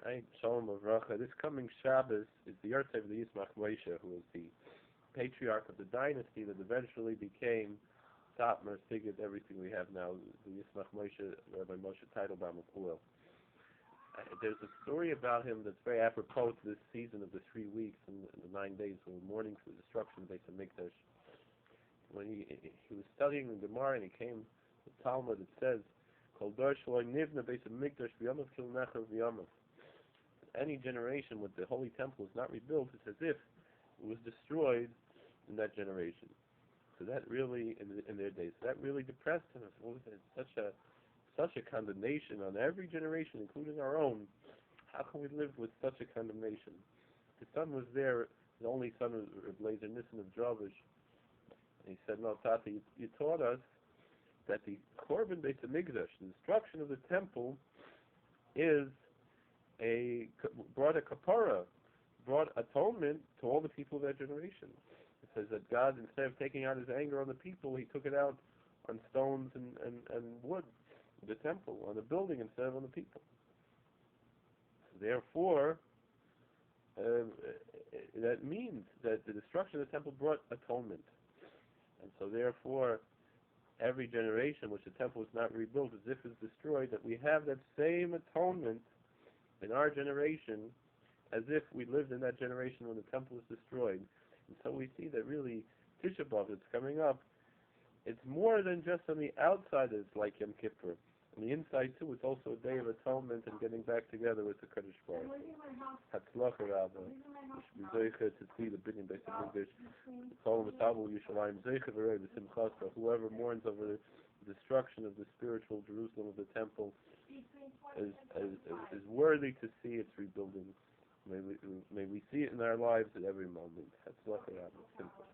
Right, Shalom Avracha. This coming Shabbos is the Yartzeit of the Yismach Moshe, who was the patriarch of the dynasty that eventually became Satmar, figured everything we have now, the Yismach Moshe, Rebbe Moshe Teitelbaum of Puel. There's a story about him that's very apropos to this season of the 3 weeks and the 9 days from the morning to the destruction of Beis HaMikdash. When he was studying the Gemara and he came to the Talmud, it says, Kol dor shelo nivna Beis HaMikdash v'yamav kil necher v'yamav. Any generation with the Holy Temple is not rebuilt, it's as if it was destroyed in that generation. So that really, in their days, that really depressed him. It's such a condemnation on every generation, including our own. How can we live with such a condemnation? His son was there, the only son was Blazer Nissen of Dravish. And he said, no, Tata, you taught us that the Korban Beis HaMikdash, the destruction of the temple, brought a kapara, brought atonement to all the people of that generation. It says that God, instead of taking out his anger on the people, he took it out on stones and wood, the temple, on the building instead of on the people. Therefore, that means that the destruction of the temple brought atonement. And so therefore, every generation which the temple is not rebuilt as if it's destroyed, that we have that same atonement in our generation as if we lived in that generation when the temple was destroyed. And so we see that really Tisha B'Av that's coming up, it's more than just on the outside that it's like Yom Kippur. On the inside too, it's also a day of atonement and getting back together with the Kaddish Baruch. Hatzlacha Rabba. You should be zeicha to see the Binyan Beis HaMikdash. Kol V'Tavu Yishalayim zeicha v'rei v'simchasa. Whoever mourns over the destruction of the spiritual Jerusalem of the temple is worthy to see its rebuilding. May we see it in our lives at every moment. Hatzlacha Rabba. Simple.